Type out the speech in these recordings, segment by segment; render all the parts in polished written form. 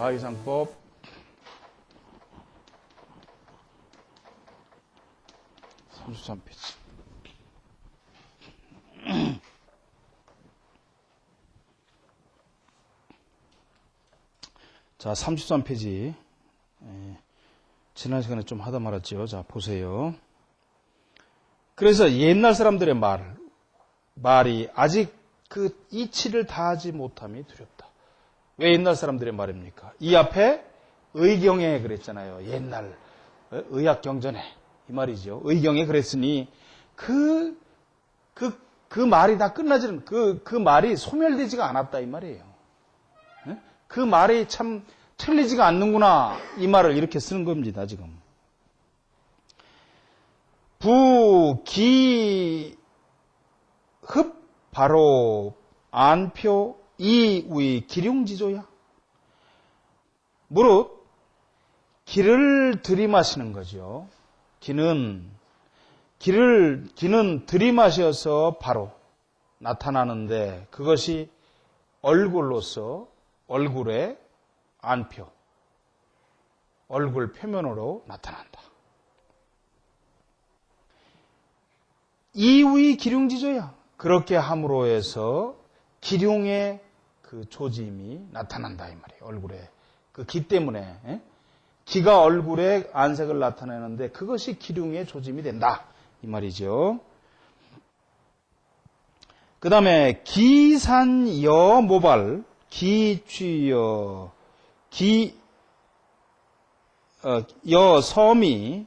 과학이상법 33페이지. 자, 33페이지. 지난 시간에 좀 하다 말았죠. 자, 보세요. 그래서 옛날 사람들의 말이 아직 그 이치를 다하지 못함이 두렵다. 왜 옛날 사람들의 말입니까? 이 앞에 의경에 그랬잖아요. 옛날 의학 경전에 이 말이죠. 의경에 그랬으니 그 말이 다 끝나지는 그 말이 소멸되지가 않았다 이 말이에요. 그 말이 참 틀리지가 않는구나 이 말을 이렇게 쓰는 겁니다. 지금 부기흡 바로 안표 이의 기륭지조야. 무릇 기를 들이마시는 거죠. 기는 들이마셔서 바로 나타나는데 그것이 얼굴로서 얼굴의 안표, 얼굴 표면으로 나타난다. 이의 기륭지조야. 그렇게 함으로 해서 기륭의 그 조짐이 나타난다 이 말이에요. 얼굴에 그 기 때문에 기가 얼굴에 안색을 나타내는데 그것이 기륭의 조짐이 된다 이 말이죠. 그 다음에 기산여 모발 기취여 여 섬이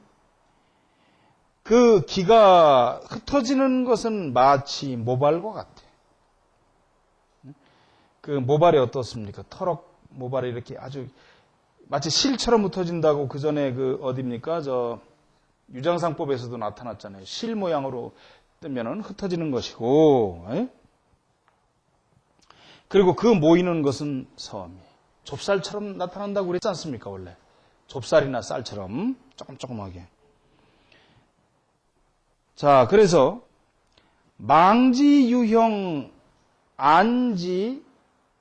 그 기가 흩어지는 것은 마치 모발과 같아. 그 모발이 어떻습니까? 터럭 모발이 이렇게 아주 마치 실처럼 흩어진다고 그 전에 그 어디입니까? 저 유장상법에서도 나타났잖아요. 실 모양으로 뜨면은 흩어지는 것이고, 그리고 그 모이는 것은 섬이 좁쌀처럼 나타난다고 그랬지 않습니까? 원래 좁쌀이나 쌀처럼 조금조금하게. 자, 그래서 망지 유형 안지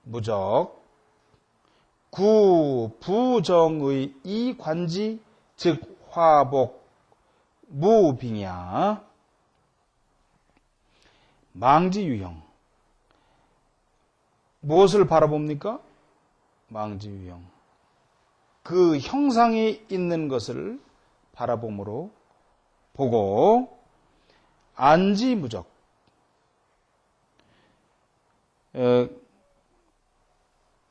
무적 구 부정의 이관지 즉 화복 무빙야. 망지 유형 무엇을 바라봅니까? 망지 유형 그 형상이 있는 것을 바라봄으로 보고 안지무적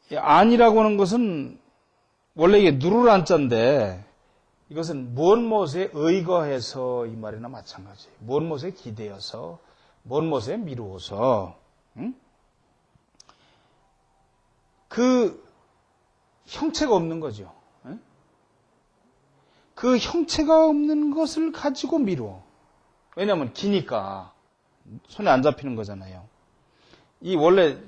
안이라고 하는 것은 원래 이게 누를 안자인데 이것은 먼 못에 의거해서 이 말이나 마찬가지. 먼 못에 기대어서 먼 못에 미루어서 그 형체가 없는 거죠. 그 형체가 없는 것을 가지고 미루어. 왜냐하면 기니까 손에 안 잡히는 거잖아요. 이 원래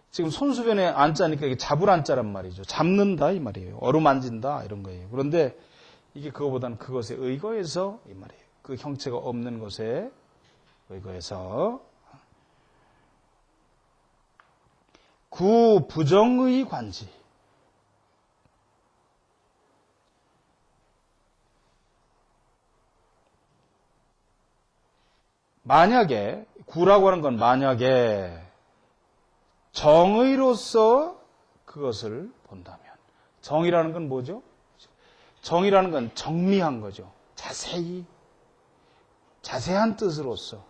지금 손수변에 안자니까 이게 잡을 안자란 말이죠. 잡는다 이 말이에요. 어루만진다 이런 거예요. 그런데 이게 그거보다는 그것에 의거해서 이 말이에요. 그 형체가 없는 것에 의거해서 구 부정의 관지 만약에 구라고 하는 건 만약에 정의로서 그것을 본다면 정의라는 건 뭐죠? 정의라는 건 정미한 거죠. 자세한 뜻으로서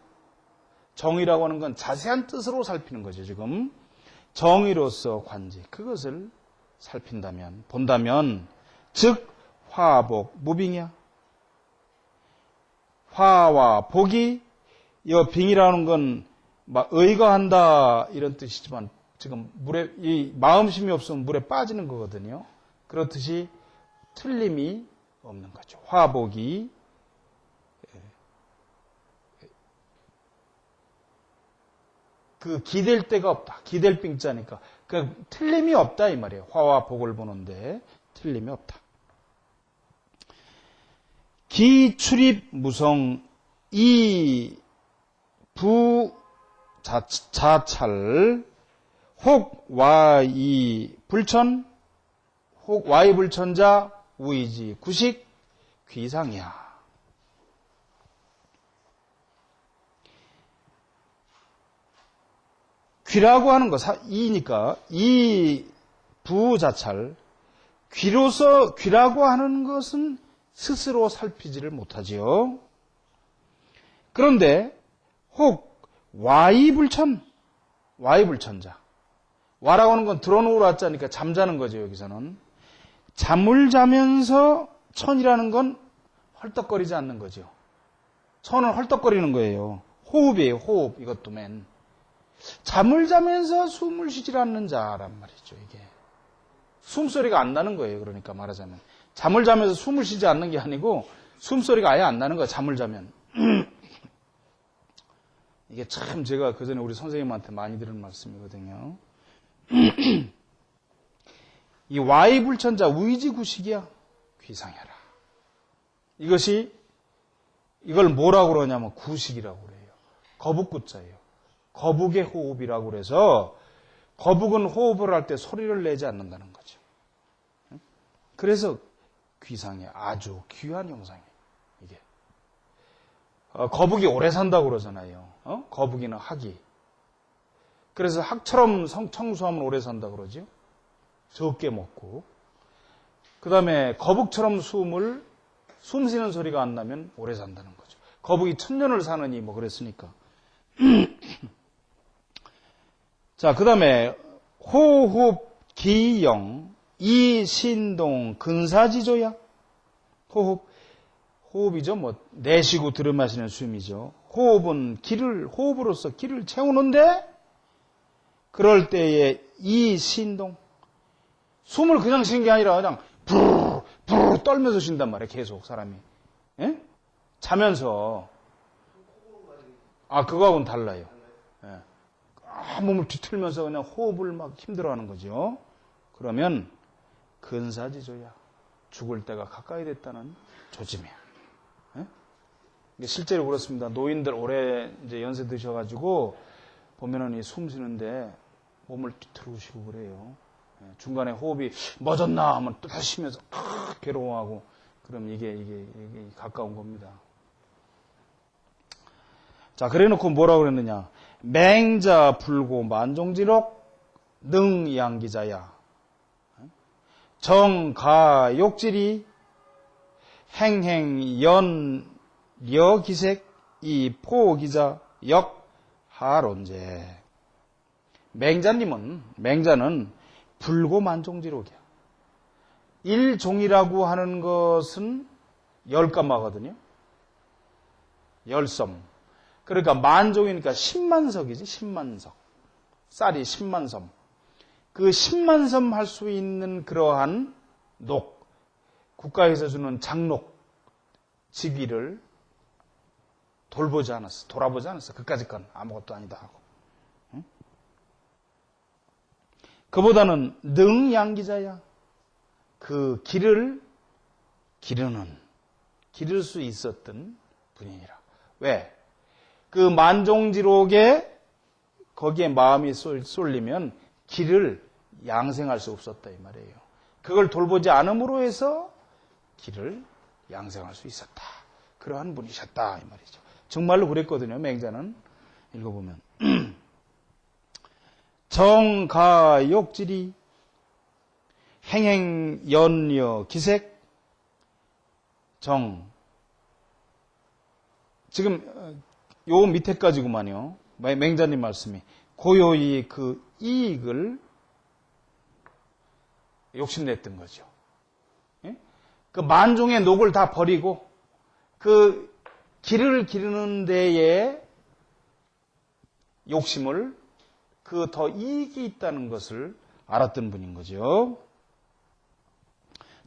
정의라고 하는 건 자세한 뜻으로 살피는 거죠. 지금 정의로서 관지 그것을 살핀다면 본다면 즉 화복 무빙이야. 화와 복이 이 빙이라는 건 막 의거한다 이런 뜻이지만 지금 물에 이 마음심이 없으면 물에 빠지는 거거든요. 그렇듯이 틀림이 없는 거죠. 화복이 그 기댈 데가 없다. 기댈 빙자니까 그 틀림이 없다 이 말이에요. 화와 복을 보는데 틀림이 없다. 기출입 무성 이 부자찰 혹 와 이 불천 혹 와이불천자 우이지 구식 귀상이야. 귀라고 하는 거, 이니까, 이 부자찰, 귀라고 하는 것은 스스로 살피지를 못하지요. 그런데, 혹, 와이불천자. 와라고 하는 건 들어놓으라 하자니까 잠자는 거죠, 여기서는. 잠을 자면서 천이라는 건 헐떡거리지 않는 거죠. 천은 헐떡거리는 거예요. 호흡이에요, 호흡. 이것도 맨. 잠을 자면서 숨을 쉬질 않는 자란 말이죠, 이게. 숨소리가 안 나는 거예요, 그러니까 말하자면. 잠을 자면서 숨을 쉬지 않는 게 아니고, 숨소리가 아예 안 나는 거예요, 잠을 자면. 이게 참 제가 그 전에 우리 선생님한테 많이 들은 말씀이거든요. 이 와이불천자 우이지구식이야. 귀상해라. 이걸 뭐라고 그러냐면 구식이라고 그래요. 거북구자예요. 거북의 호흡이라고 그래서 거북은 호흡을 할 때 소리를 내지 않는다는 거죠. 그래서 귀상해. 아주 귀한 형상이에요. 이게. 거북이 오래 산다고 그러잖아요. 거북이는 학이. 그래서 학처럼 청소하면 오래 산다 그러죠. 적게 먹고. 그 다음에 거북처럼 숨 쉬는 소리가 안 나면 오래 산다는 거죠. 거북이 1000년을 사느니 뭐 그랬으니까. 자, 그 다음에 호흡, 기영, 이신동, 근사지조야. 호흡이죠. 뭐 내쉬고 들이마시는 숨이죠. 호흡은 호흡으로서 기를 채우는데 그럴 때에 이신동. 숨을 그냥 쉬는 게 아니라 그냥 부르르 떨면서 쉰단 말이에요. 계속 사람이. 예? 자면서. 그거하고는 달라요. 예. 몸을 뒤틀면서 그냥 호흡을 막 힘들어하는 거죠. 그러면 근사지조야. 죽을 때가 가까이 됐다는 조짐이야. 예? 이게 실제로 그렇습니다. 노인들 오래 이제 연세 드셔가지고 보면은 이 숨 쉬는데 몸을 뒤틀으시고 그래요. 예. 중간에 호흡이 멎었나 하면 또 다시 쉬면서 괴로워하고 그럼 이게 가까운 겁니다. 자, 그래 놓고 뭐라고 그랬느냐. 맹자 불고 만종지록 능양기자야. 정가 욕질이 행행 연여기색 이 포기자 역하론제. 맹자는 불고 만종지록이야. 일종이라고 하는 것은 열감마거든요. 열섬. 그러니까 만종이니까 10만석이지, 10만석. 쌀이 10만섬. 그 10만섬 할 수 있는 그러한 국가에서 주는 장록, 직위를 돌아보지 않았어. 그까짓 건 아무것도 아니다 하고. 응? 그보다는 능양기자야. 그 길을 기를 수 있었던 분이니라. 왜? 그 만종지록에 거기에 마음이 쏠리면 길을 양생할 수 없었다 이 말이에요. 그걸 돌보지 않음으로 해서 길을 양생할 수 있었다. 그러한 분이셨다 이 말이죠. 정말로 그랬거든요. 맹자는 읽어보면 정가욕질이 행행연여 기색 지금 요 밑에까지구만요. 맹자님 말씀이 고요히 그 이익을 욕심냈던 거죠. 예? 그 만종의 녹을 다 버리고 그 길을 기르는 데에 욕심을 그 더 이익이 있다는 것을 알았던 분인 거죠.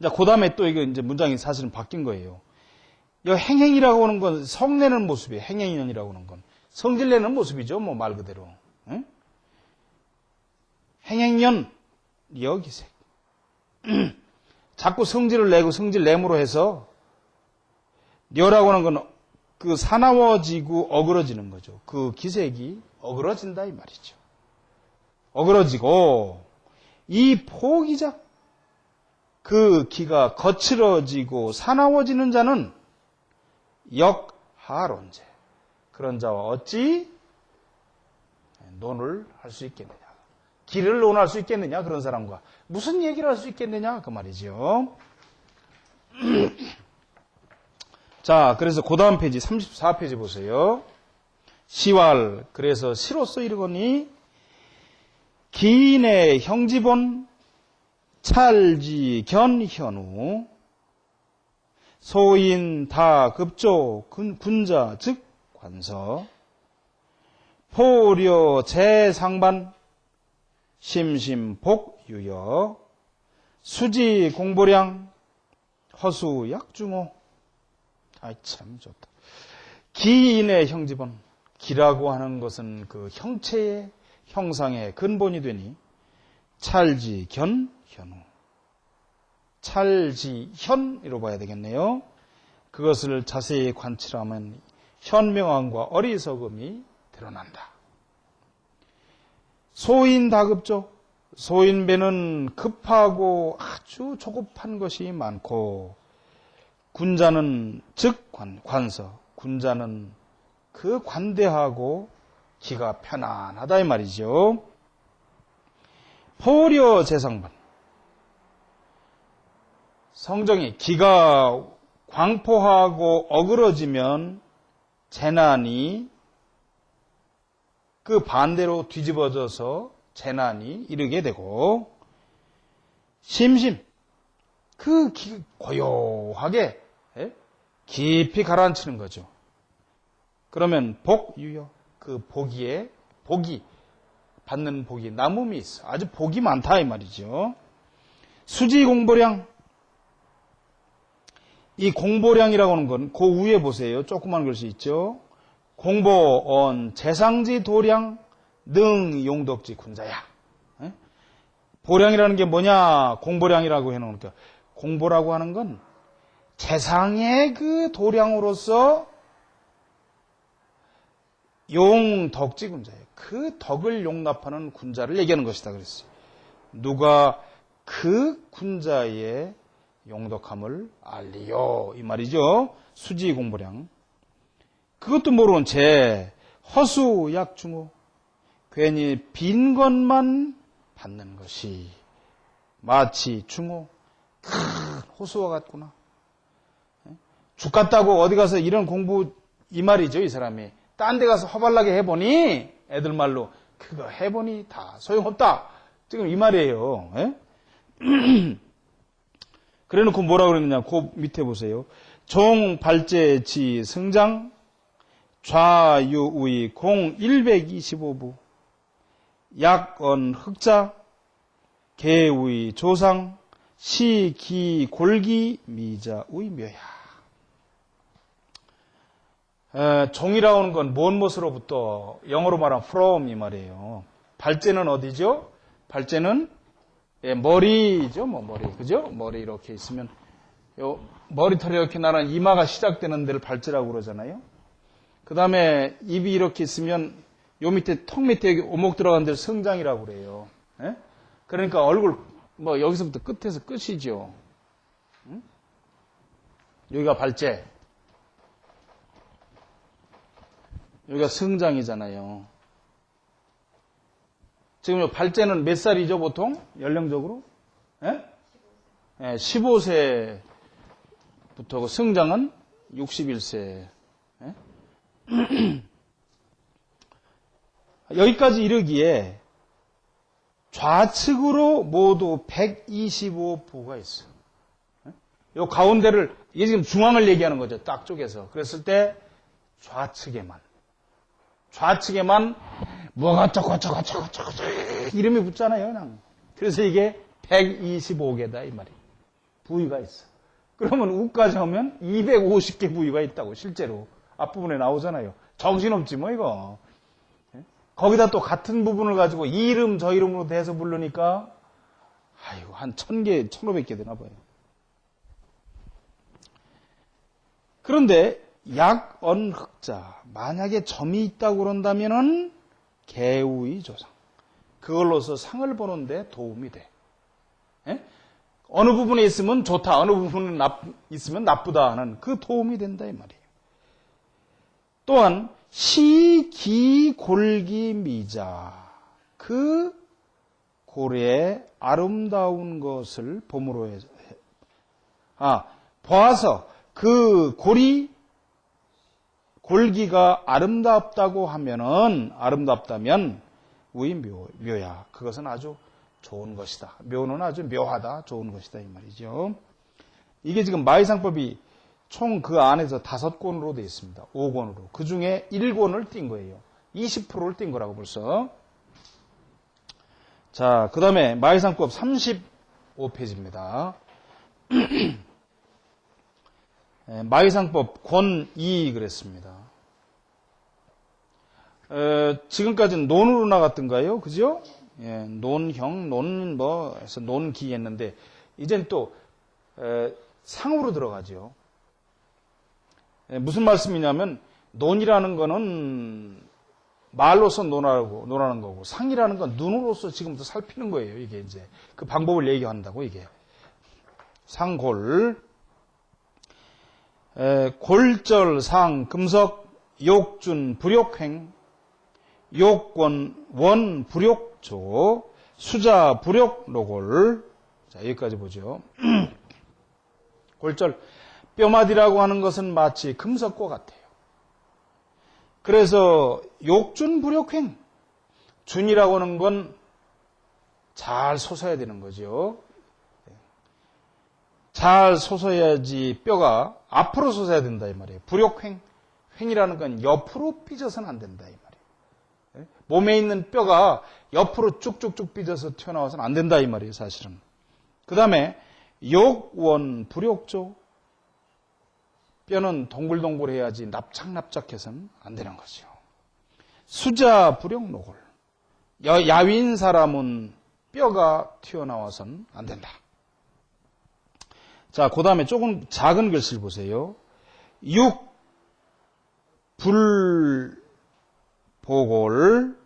자, 그 다음에 또 이제 문장이 사실은 바뀐 거예요. 이 행행이라고 하는 건 성내는 모습이에요. 행행연이라고 하는 건. 성질내는 모습이죠. 뭐 말 그대로. 응? 행행연, 여기색. 자꾸 성질을 내고 성질내므로 해서 려라고 하는 건 그 사나워지고 어그러지는 거죠. 그 기색이 어그러진다 이 말이죠. 어그러지고 이 포기자. 그 기가 거칠어지고 사나워지는 자는 역하론제. 그런 자와 어찌 논을 할 수 있겠느냐. 길을 논할 수 있겠느냐. 그런 사람과 무슨 얘기를 할 수 있겠느냐. 그 말이죠. 자, 그래서 그 다음 페이지 34페이지 보세요. 시왈. 그래서 시로써 이르거니 기인의 형지본 찰지 견현우 소인 다 급조 군자 즉 관서 포려 재상반 심심복유여 수지 공보량 허수 약중호. 아이 참 좋다. 기인의 형지본. 기라고 하는 것은 그 형체의 형상의 근본이 되니 찰지 견 현우. 찰지현이라고 봐야 되겠네요. 그것을 자세히 관찰하면 현명함과 어리석음이 드러난다. 소인다급조. 소인배는 급하고 아주 조급한 것이 많고 군자는 즉 관서. 군자는 그 관대하고 기가 편안하다 이 말이죠. 포려 재상반. 성정이 기가 광포하고 어그러지면 재난이 그 반대로 뒤집어져서 재난이 이르게 되고 심심 그 고요하게 깊이 가라앉히는 거죠. 그러면 복유여 그 복이 받는 복이 남음이 있어. 아주 복이 많다 이 말이죠. 수지 공보량. 이 공보량이라고 하는 건 그 위에 보세요. 조그만 글씨 있죠. 공보언 재상지 도량 능 용덕지 군자야. 보량이라는 게 뭐냐? 공보량이라고 해놓으니까 공보라고 하는 건 재상의 그 도량으로서 용덕지 군자예요. 그 덕을 용납하는 군자를 얘기하는 것이다 그랬어요. 누가 그 군자의 용덕함을 알리요 이 말이죠. 수지 공보량. 그것도 모르는 채 허수 약중호. 괜히 빈 것만 받는 것이 마치 중호. 큰 호수와 같구나. 죽 같다고 어디 가서 이런 공부 이 말이죠. 이 사람이 딴 데 가서 허발나게 해보니 애들 말로 그거 해보니 다 소용없다. 지금 이 말이에요. 그래놓고 뭐라 그랬느냐. 그 밑에 보세요. 종 발제지 승장 좌유의 공 125부 약언 흑자 개의 조상 시기 골기 미자의 묘야. 종이라고 하는 건 뭔 것으로부터 영어로 말하면 from 이 말이에요. 발제는 어디죠? 발제는 머리죠, 뭐 머리, 그죠? 머리 이렇게 있으면 요 머리털이 이렇게 나는 이마가 시작되는 데를 발제라고 그러잖아요. 그 다음에 입이 이렇게 있으면 요 밑에 턱 밑에 여기 오목 들어간 데를 성장이라고 그래요. 그러니까 얼굴 뭐 여기서부터 끝에서 끝이죠. 여기가 발제, 여기가 성장이잖아요. 지금 발제는 몇 살이죠, 보통? 연령적으로? 15세부터 성장은 61세. 여기까지 이르기에 좌측으로 모두 125부가 있어요. 이 가운데를, 이게 지금 중앙을 얘기하는 거죠. 딱 쪼개서. 그랬을 때 좌측에만 뭐가 어쩌고 이름이 붙잖아요. 그냥. 그래서 이게 125개다 이 말이에요. 부위가 있어. 그러면 우까지 하면 250개 부위가 있다고 실제로 앞부분에 나오잖아요. 정신없지 뭐 이거. 거기다 또 같은 부분을 가지고 이 이름 저 이름으로 대서 부르니까 아이고 한 1000개 1500개 되나 봐요. 그런데 약언흑자 만약에 점이 있다고 그런다면은 개우의 조상 그걸로서 상을 보는데 도움이 돼. 어느 부분에 있으면 좋다, 어느 부분에 있으면 나쁘다 하는 그 도움이 된다 이 말이에요. 또한 시기골기미자, 그 고래의 아름다운 것을 봄으로 보아서 그 골기가 아름답다면 우이 묘야. 그것은 아주 좋은 것이다. 묘는 아주 묘하다, 좋은 것이다 이 말이죠. 이게 지금 마의상법이 총 그 안에서 5권으로 되어 있습니다. 5권으로. 그 중에 1권을 띈 거예요. 20%를 띈 거라고 벌써. 자, 그 다음에 마의상법 35페이지입니다. 마의상법 권 2 그랬습니다. 지금까지는 논으로 나갔던가요? 그죠? 예, 논형, 해서 논기 했는데, 이젠 또, 상으로 들어가죠. 무슨 말씀이냐면, 논이라는 거는 말로서 논하는 거고, 상이라는 건 눈으로서 지금부터 살피는 거예요. 이게 이제. 그 방법을 얘기한다고, 이게. 상골. 골절, 상, 금석, 욕준, 불욕행, 욕권, 원, 불욕조, 수자, 불욕, 노골. 자, 여기까지 보죠. 골절, 뼈마디라고 하는 것은 마치 금석과 같아요. 그래서 욕준, 불욕행, 준이라고 하는 건 잘 솟아야 되는 거죠. 잘 솟아야지 뼈가 앞으로 솟아야 된다 이 말이에요. 불욕행, 횡이라는 건 옆으로 삐져서는 안 된다 이 말이에요. 몸에 있는 뼈가 옆으로 쭉쭉쭉 삐져서 튀어나와서는 안 된다 이 말이에요, 사실은. 그 다음에 욕원, 불욕조. 뼈는 동글동글해야지 납작납작해서는 안 되는 거죠. 수자, 불욕, 노골. 야윈 사람은 뼈가 튀어나와서는 안 된다. 자, 그 다음에 조금 작은 글씨를 보세요. 육, 불, 보골,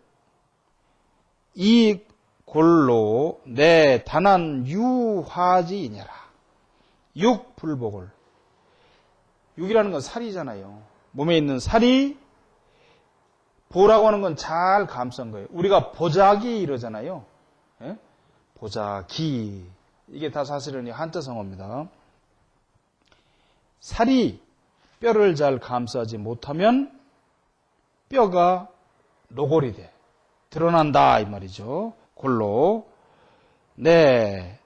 이 골로 내 단한 유화지이냐라. 육, 불보골. 육이라는 건 살이잖아요. 몸에 있는 살이, 보라고 하는 건 잘 감싼 거예요. 우리가 보자기 이러잖아요. 예? 보자기. 이게 다 사실은 한자성어입니다. 살이 뼈를 잘 감싸지 못하면 뼈가 노골이 돼. 드러난다 이 말이죠. 골로. 네.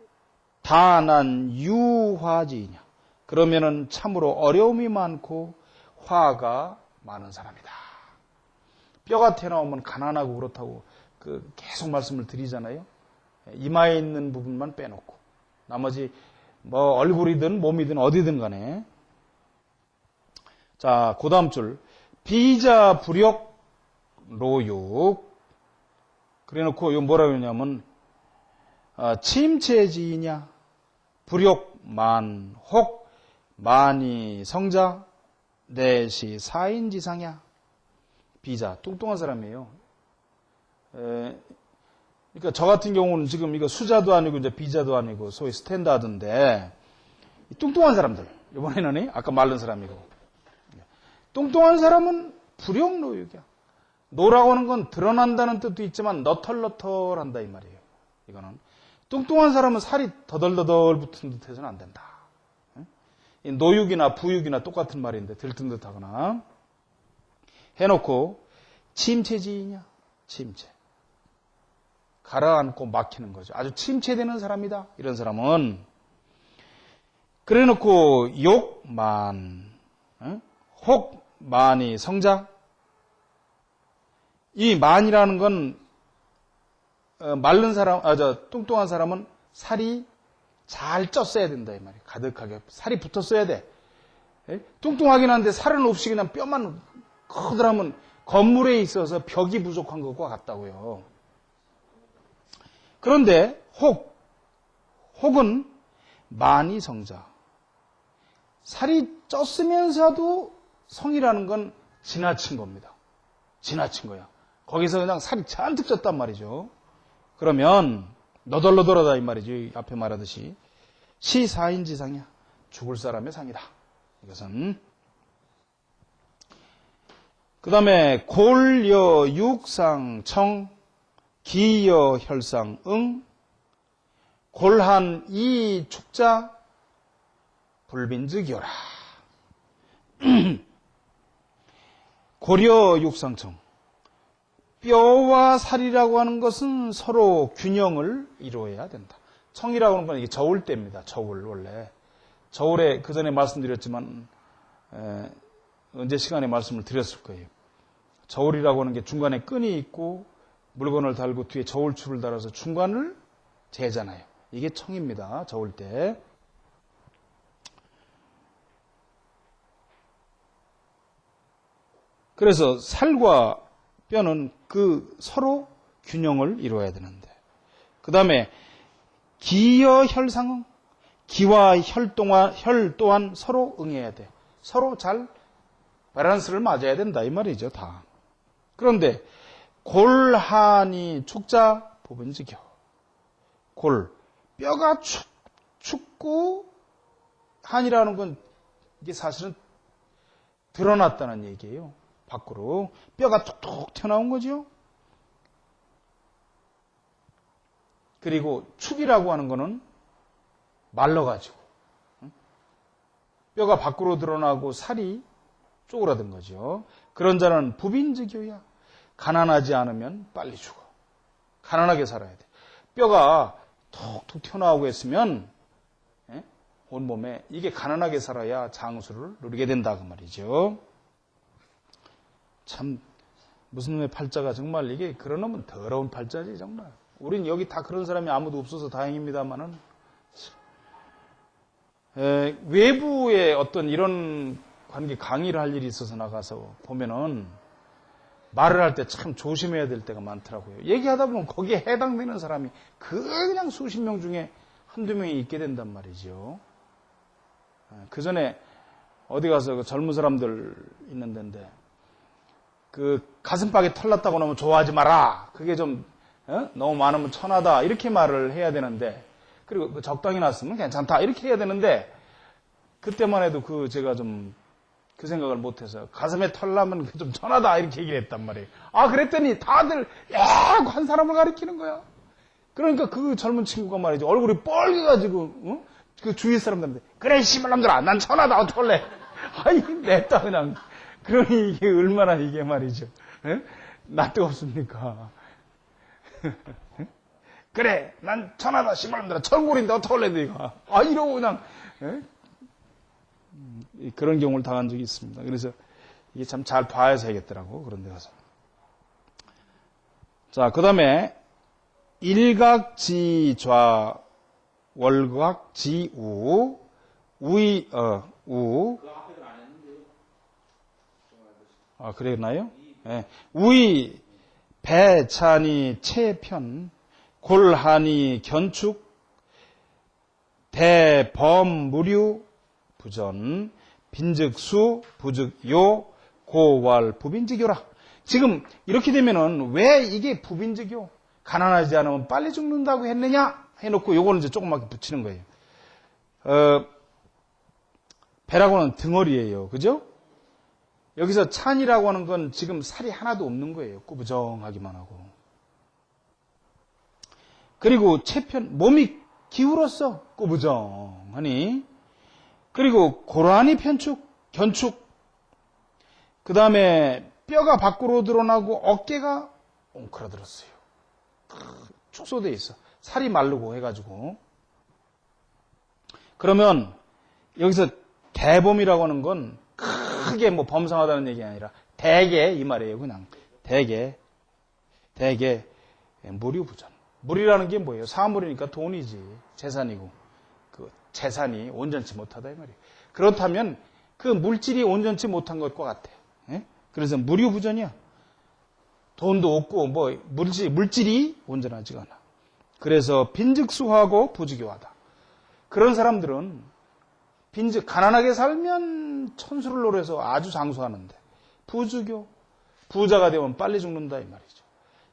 다난 유화지이냐. 그러면은 참으로 어려움이 많고 화가 많은 사람이다. 뼈가 튀어나오면 가난하고 그렇다고 계속 말씀을 드리잖아요. 이마에 있는 부분만 빼놓고 나머지 뭐 얼굴이든 몸이든 어디든 간에. 자, 그 다음 줄. 비자 불욕 로욕. 그래놓고 이거 뭐라고 하냐면 침체지이냐 불욕 만혹 만이 성자 내시 사인지상이야. 비자 뚱뚱한 사람이에요. 그러니까 저 같은 경우는 지금 이거 수자도 아니고 이제 비자도 아니고 소위 스탠다드인데 뚱뚱한 사람들 이번에는 아까 마른 사람이고 뚱뚱한 사람은 불욕노욕이야. 노라고 하는 건 드러난다는 뜻도 있지만 너털너털한다 이 말이에요. 이거는 뚱뚱한 사람은 살이 더덜더덜 붙은 듯 해서는 안 된다. 노육이나 부육이나 똑같은 말인데 들뜬 듯하거나 해놓고 침체지이냐 침체 가라앉고 막히는 거죠. 아주 침체되는 사람이다. 이런 사람은 그래놓고 욕만 혹만이 성자. 이 만이라는 건 마른 사람, 뚱뚱한 사람은 살이 잘 쪘어야 된다 이 말이에요. 가득하게 살이 붙었어야 돼. 뚱뚱하긴 한데 살은 없이 그냥 뼈만 커다라면 건물에 있어서 벽이 부족한 것과 같다고요. 그런데 혹은 만이 성자. 살이 쪘으면서도 성이라는 건 지나친 겁니다. 지나친 거야. 거기서 그냥 살이 잔뜩 쪘단 말이죠. 그러면 너덜너덜하다 이 말이죠. 앞에 말하듯이. 시사인지상이야. 죽을 사람의 상이다. 이것은. 그 다음에 골여 육상청 기여 혈상응 골한 이 축자 불빈즉이오라. 고려 육상청. 뼈와 살이라고 하는 것은 서로 균형을 이루어야 된다. 청이라고 하는 건 이게 저울대입니다. 저울 원래. 저울에 그 전에 말씀드렸지만 언제 시간에 말씀을 드렸을 거예요. 저울이라고 하는 게 중간에 끈이 있고 물건을 달고 뒤에 저울줄을 달아서 중간을 재잖아요. 이게 청입니다. 저울대. 그래서 살과 뼈는 그 서로 균형을 이루어야 되는데. 그 다음에 기여 혈상응. 기와 혈 또한 서로 응해야 돼. 서로 잘 밸런스를 맞아야 된다. 이 말이죠. 다. 그런데 골하니 축자 부분지교. 골. 뼈가 축고 한이라는 건 이게 사실은 드러났다는 얘기예요. 밖으로. 뼈가 툭툭 튀어나온 거죠. 그리고 축이라고 하는 거는 말라가지고 뼈가 밖으로 드러나고 살이 쪼그라든 거죠. 그런 자는 부빈즉이오야. 가난하지 않으면 빨리 죽어. 가난하게 살아야 돼. 뼈가 툭툭 튀어나오고 있으면 온몸에 이게 가난하게 살아야 장수를 누리게 된다 그 말이죠. 참 무슨 놈의 팔자가 정말 이게 그런 놈은 더러운 팔자지 정말. 우린 여기 다 그런 사람이 아무도 없어서 다행입니다만은 외부에 어떤 이런 관계 강의를 할 일이 있어서 나가서 보면은 말을 할 때 참 조심해야 될 때가 많더라고요. 얘기하다 보면 거기에 해당되는 사람이 그냥 수십 명 중에 한두 명이 있게 된단 말이죠. 그 전에 어디 가서 그 젊은 사람들 있는 데인데 그 가슴팍에 털 났다고 너무 좋아하지 마라. 그게 좀 너무 많으면 천하다. 이렇게 말을 해야 되는데 그리고 적당히 났으면 괜찮다. 이렇게 해야 되는데 그때만 해도 제가 좀 그 생각을 못해서 가슴에 털 나면 좀 천하다. 이렇게 얘기를 했단 말이에요. 아 그랬더니 다들 한 사람을 가리키는 거야. 그러니까 그 젊은 친구가 말이죠. 얼굴이 뻘개가지고 그 주위 사람들한테 그래 씨발놈들아 난 천하다 어떡할래. 아이 냈다 그냥. 그러니 이게 얼마나 이게 말이죠. 낯도 없습니까? 그래 난 천하다 씨발놈들아 천골인데 어떡할래 이거. 아 이러고 그냥 그런 경우를 당한 적이 있습니다. 그래서 이게 참 잘 봐야 되겠더라고 그런 데 가서. 자, 그 다음에 일각지좌 월각지우 우. 아, 그랬나요? 네. 우이 배찬이 채편 골하니 견축 대범무류 부전 빈즉수 부즉요 고왈 부빈즉요라. 지금 이렇게 되면은 왜 이게 부빈즉요? 가난하지 않으면 빨리 죽는다고 했느냐? 해놓고 요거는 이제 조그맣게 붙이는 거예요. 배라고는 덩어리예요. 그죠? 여기서 찬이라고 하는 건 지금 살이 하나도 없는 거예요. 꾸부정하기만 하고. 그리고 채편, 몸이 기울었어. 꾸부정하니. 그리고 고라니 편축, 견축. 그 다음에 뼈가 밖으로 드러나고 어깨가 옹크라들었어요. 축소되어 있어. 살이 마르고 해가지고. 그러면 여기서 대범이라고 하는 건 크게 뭐 범상하다는 얘기 아니라 대개 이 말이에요. 그냥 대개 무류부전. 물이라는 게 뭐예요? 사물이니까 돈이지. 재산이고 그 재산이 온전치 못하다 이 말이에요. 그렇다면 그 물질이 온전치 못한 것과 같아. 예? 그래서 무류부전이야. 돈도 없고 뭐 물질이 온전하지가 않아. 그래서 빈즉수하고 부직요하다. 그런 사람들은 가난하게 살면 천수를 노려서 아주 장수하는데 부직요, 부자가 되면 빨리 죽는다 이 말이죠.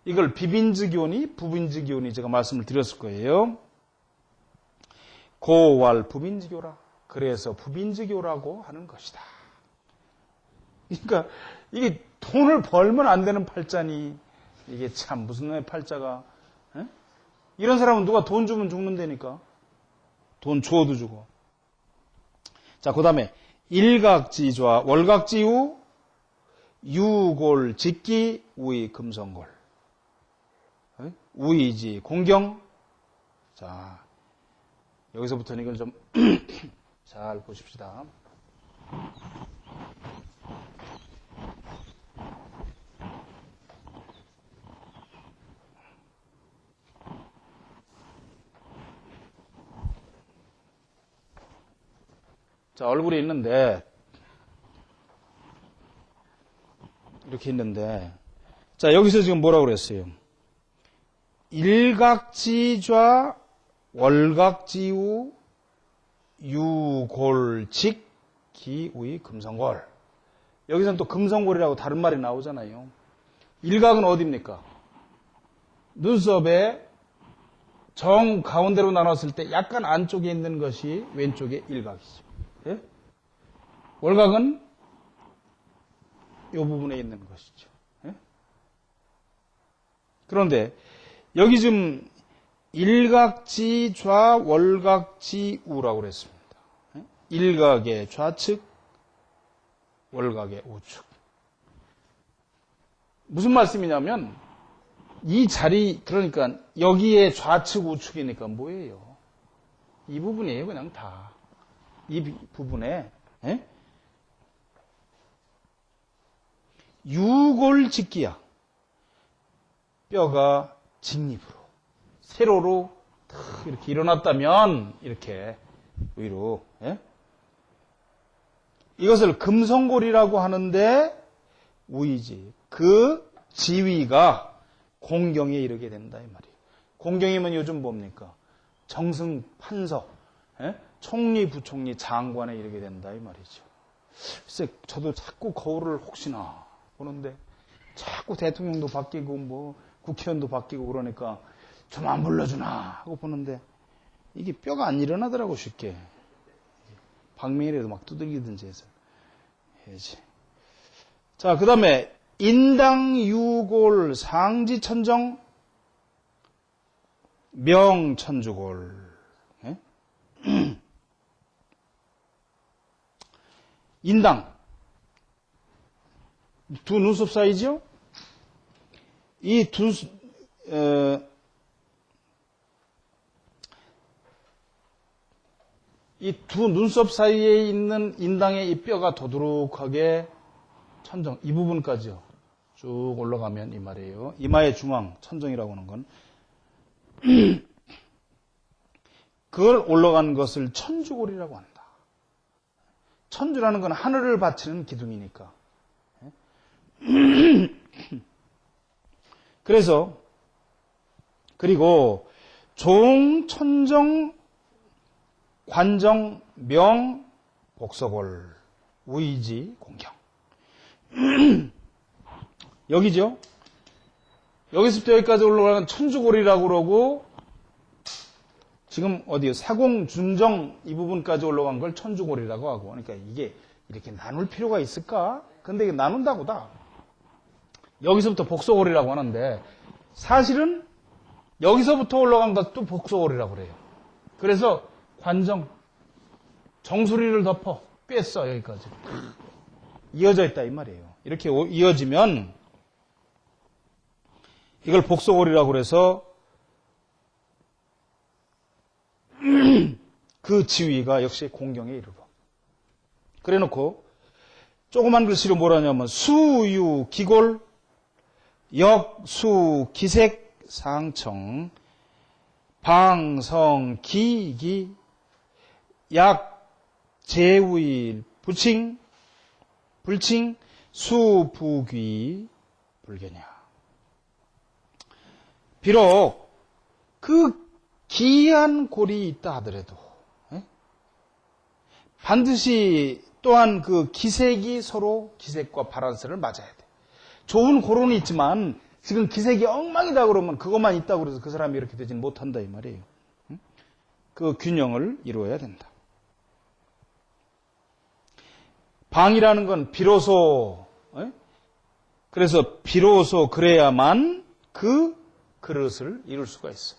이걸 비빈즉요니 부빈즉요니 제가 말씀을 드렸을 거예요. 고왈 부민지교라. 그래서 부민지교라고 하는 것이다. 그러니까 이게 돈을 벌면 안 되는 팔자니 이게 참 무슨 놈의 팔자가. 에? 이런 사람은 누가 돈 주면 죽는다니까. 돈 주어도 주고. 자, 그 다음에 일각지좌 월각지우 유골 직기 우의 금성골. 우의지 공경. 자, 여기서부터는 이걸 좀 잘 보십시다. 자, 얼굴이 있는데 이렇게 있는데, 자, 여기서 지금 뭐라고 그랬어요? 일각지좌 월각지우 유골직 기우의 금성골. 여기서는 또 금성골이라고 다른 말이 나오잖아요. 일각은 어디입니까? 눈썹의 정 가운데로 나눴을 때 약간 안쪽에 있는 것이 왼쪽의 일각이죠. 예? 월각은 이 부분에 있는 것이죠. 예? 그런데 여기 지금 일각지 좌 월각지 우라고 그랬습니다. 예? 일각의 좌측, 월각의 우측. 무슨 말씀이냐면 이 자리, 그러니까 여기에 좌측 우측이니까 뭐예요? 이 부분이에요, 그냥 다. 이 부분에 예? 유골직기야. 뼈가 직립으로 세로로 이렇게 일어났다면 이렇게 위로. 예? 이것을 금성골이라고 하는데 우이지. 그 지위가 공경에 이르게 된다 이 말이에요. 공경이면 요즘 뭡니까? 정승 판서, 예? 총리, 부총리, 장관에 이르게 된다 이 말이죠. 글쎄, 저도 자꾸 거울을 혹시나 보는데 자꾸 대통령도 바뀌고 뭐 국회의원도 바뀌고 그러니까 좀 안 불러주나 하고 보는데 이게 뼈가 안 일어나더라고 쉽게. 박명이라도 막 두들기든지 해서 해야지. 자, 그 다음에 인당 유골 상지천정 명천주골. 예? 인당 두 눈썹 사이죠? 이 두 눈썹 사이에 있는 인당의 이 뼈가 도드룩하게 천정, 이 부분까지요. 쭉 올라가면 이 말이에요. 이마의 중앙, 천정이라고 하는 건. 그걸 올라간 것을 천주골이라고 한다. 천주라는 건 하늘을 바치는 기둥이니까. 그래서, 그리고 종, 천정, 관정, 명, 복서골, 우이지, 공경. 여기죠? 여기서부터 여기까지 올라가는 천주골이라고 그러고, 지금 어디요? 사공, 중정 이 부분까지 올라간 걸 천주골이라고 하고. 그러니까 이게 이렇게 나눌 필요가 있을까? 근데 이게 나눈다고다. 여기서부터 복서골이라고 하는데, 사실은 여기서부터 올라간 것도 복서골이라고 그래요. 그래서 관정, 정수리를 덮어 뺐어 여기까지. 이어져 있다 이 말이에요. 이렇게 이어지면 이걸 복서골이라고 그래서 그 지위가 역시 공경에 이르러. 그래 놓고 조그만 글씨로 뭐라냐면 수유 기골 역수 기색 상청 방성 기기 약 제우일 부칭 불칭 수부귀 불견야. 비록 그 기이한 골이 있다 하더라도 반드시 또한 그 기색이 서로 기색과 발환선을 맞아야 돼. 좋은 골은 있지만 지금 기색이 엉망이다 그러면 그것만 있다고 그래서 그 사람이 이렇게 되진 못한다 이 말이에요. 그 균형을 이루어야 된다. 방이라는 건 비로소, 그래서 비로소 그래야만 그 그릇을 이룰 수가 있어.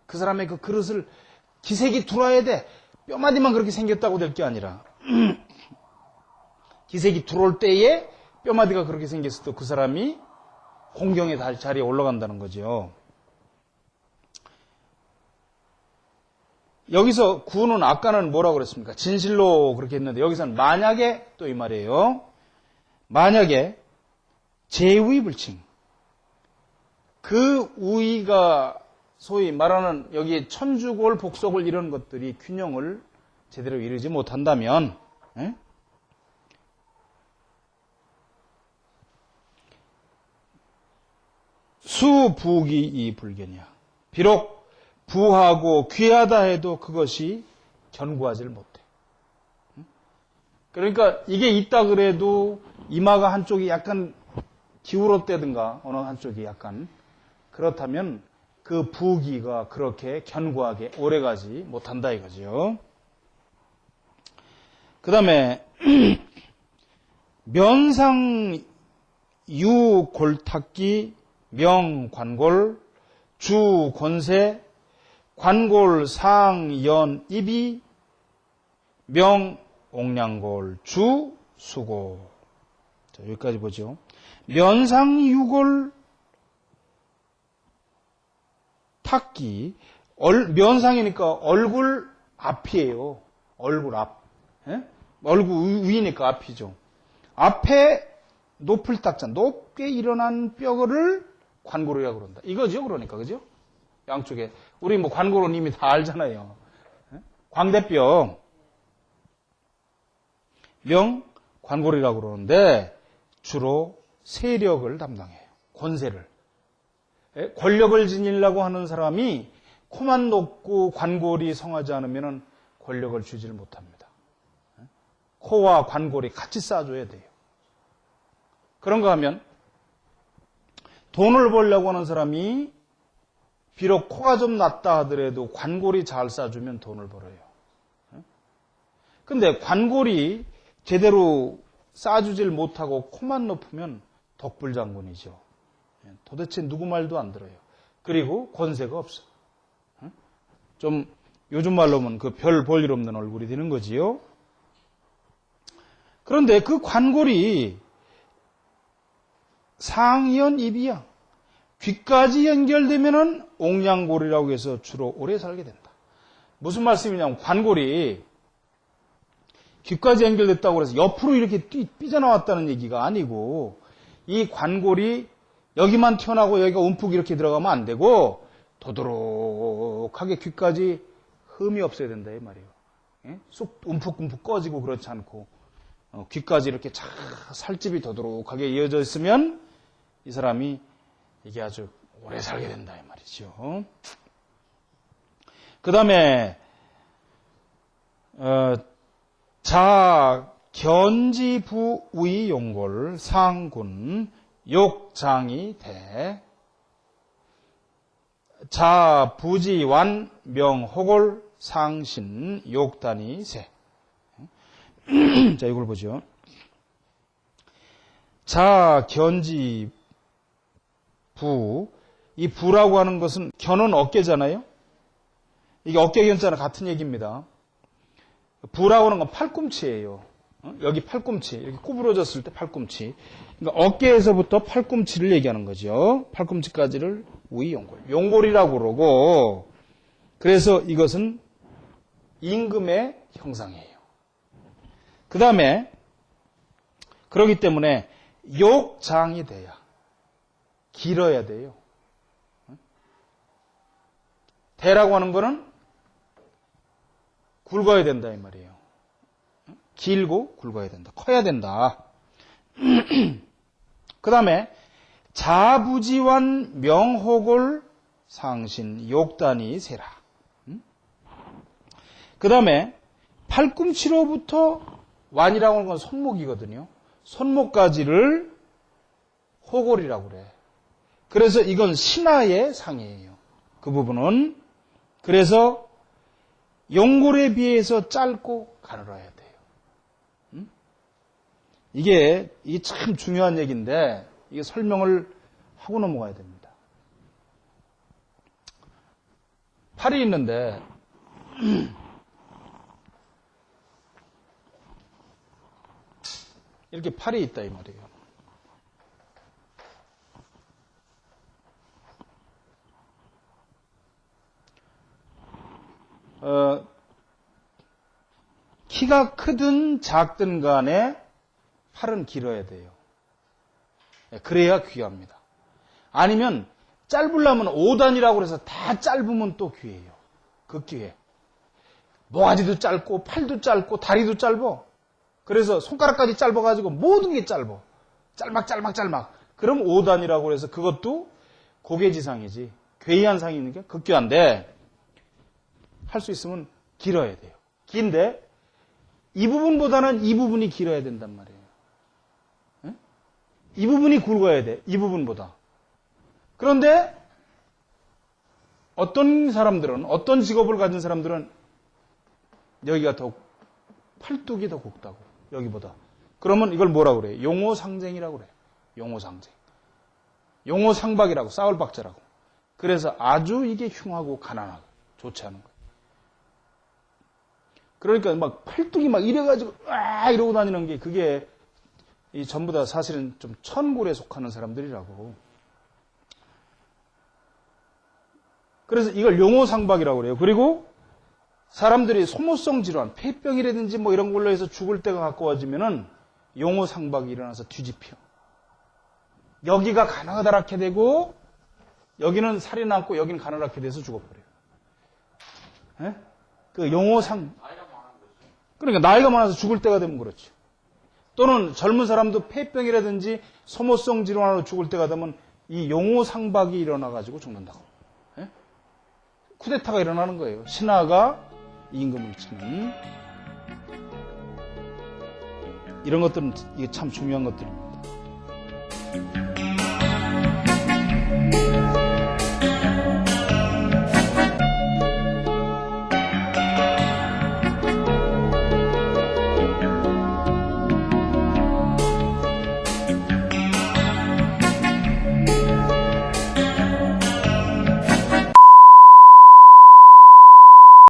그 사람의 그 그릇을 기색이 들어와야 돼. 뼈마디만 그렇게 생겼다고 될 게 아니라 기색이 들어올 때에 뼈마디가 그렇게 생겼을 때 그 사람이 공경의 자리에 올라간다는 거죠. 여기서 구는 아까는 뭐라고 그랬습니까? 진실로 그렇게 했는데 여기서는 만약에 또 이 말이에요. 만약에 제의 불칭. 그 우의가 소위 말하는 여기 천주골, 복속을 이런 것들이 균형을 제대로 이루지 못한다면 수부기 이 불견이야. 비록 부하고 귀하다 해도 그것이 견고하지를 못해. 그러니까 이게 있다 그래도 이마가 한쪽이 약간 기울었다든가 어느 한쪽이 약간 그렇다면 그 부기가 그렇게 견고하게 오래가지 못한다 이거죠. 그 다음에 면상 유골탁기 명관골 주권세 관골 상연 입이 명옥량골 주수고. 자, 여기까지 보죠. 면상유골 탁기 면상이니까 얼굴 앞이에요. 얼굴 앞. 얼굴 위니까 앞이죠. 앞에 높을 탁자, 높게 일어난 뼈를 관골이라고 그런다. 이거죠, 그러니까, 그죠? 양쪽에. 우리 뭐 관골은 이미 다 알잖아요. 광대뼈. 명, 관골이라고 그러는데, 주로 세력을 담당해요. 권세를. 권력을 지니려고 하는 사람이 코만 높고 관골이 성하지 않으면 권력을 주지를 못합니다. 코와 관골이 같이 쌓아줘야 돼요. 그런가 하면, 돈을 벌려고 하는 사람이 비록 코가 좀 낮다 하더라도 관골이 잘 쌓아주면 돈을 벌어요. 근데 관골이 제대로 쌓아주질 못하고 코만 높으면 덕불장군이죠. 도대체 누구 말도 안 들어요. 그리고 권세가 없어. 좀 요즘 말로 하면 그 별 볼 일 없는 얼굴이 되는 거지요. 그런데 그 관골이 상연 입이야. 귀까지 연결되면은 옥량골이라고 해서 주로 오래 살게 된다. 무슨 말씀이냐면 관골이 귀까지 연결됐다고 해서 옆으로 이렇게 삐져나왔다는 얘기가 아니고 이 관골이 여기만 튀어나오고 여기가 움푹 이렇게 들어가면 안 되고 도도록하게 귀까지 흠이 없어야 된다 이 말이에요. 쏙 움푹움푹 꺼지고 그렇지 않고 귀까지 이렇게 쫙 살집이 도도록하게 이어져 있으면 이 사람이 이게 아주 오래 살게 된다 이 말이죠. 그 다음에 자 견지부 우이 용골 상군 욕장이 대 자 부지완 명호골 상신 욕단이 세. 자 이걸 보죠. 자 견지 부, 이 부라고 하는 것은 견은 어깨잖아요. 이게 어깨 견자랑 같은 얘기입니다. 부라고 하는 건 팔꿈치예요. 여기 팔꿈치, 이렇게 구부러졌을 때 팔꿈치. 그러니까 어깨에서부터 팔꿈치를 얘기하는 거죠. 팔꿈치까지를 우이용골. 용골이라고 그러고, 그래서 이것은 임금의 형상이에요. 그 다음에, 그렇기 때문에 욕장이 돼야. 길어야 돼요. 대라고 하는 거는 굵어야 된다 이 말이에요. 길고 굵어야 된다. 커야 된다. 그 다음에 자부지완 명호골 상신 욕단이 세라. 그 다음에 팔꿈치로부터 완이라고 하는 건 손목이거든요. 손목까지를 호골이라고 그래. 그래서 이건 신하의 상이에요. 그 부분은. 그래서 용골에 비해서 짧고 가늘어야 돼요. 이게 참 중요한 얘기인데 이게 설명을 하고 넘어가야 됩니다. 팔이 있는데 이렇게 팔이 있다 이 말이에요. 키가 크든 작든 간에 팔은 길어야 돼요. 그래야 귀합니다. 아니면 짧으려면 5단이라고 해서 다 짧으면 또 귀해요. 극귀해. 모가지도 짧고 팔도 짧고 다리도 짧어. 그래서 손가락까지 짧아가지고 모든 게 짧어. 짤막. 그럼 5단이라고 해서 그것도 고개지상이지. 괴이한 상이 있는 게 극귀한데 할 수 있으면 길어야 돼요. 긴데 이 부분보다는 이 부분이 길어야 된단 말이에요. 이 부분이 굵어야 돼. 이 부분보다. 그런데 어떤 사람들은, 어떤 직업을 가진 사람들은 여기가 더 팔뚝이 더 굵다고. 여기보다. 그러면 이걸 뭐라고 그래요? 용호상쟁이라고 그래요. 용호상쟁. 용호상박이라고, 싸울 박자라고. 그래서 아주 이게 흉하고 가난하고 좋지 않은 거예요. 그러니까 막 팔뚝이 막 이래가지고 이러고 다니는 게 그게 이 전부 다 사실은 좀 천골에 속하는 사람들이라고. 그래서 이걸 용호상박이라고 그래요. 그리고 사람들이 소모성 질환, 폐병이라든지 뭐 이런 걸로 해서 죽을 때가 가까워지면은 용호상박이 일어나서 뒤집혀. 여기가 가느다랗게 되고 여기는 살이 남고 여기는 가느다랗게 돼서 죽어버려요. 예? 그 용호상 그러니까 나이가 많아서 죽을 때가 되면 그렇죠. 또는 젊은 사람도 폐병이라든지 소모성 질환으로 죽을 때가 되면 이 용호상박이 일어나가지고 죽는다고. 예? 쿠데타가 일어나는 거예요. 신하가 임금을 치는. 이런 것들은 이게 참 중요한 것들입니다.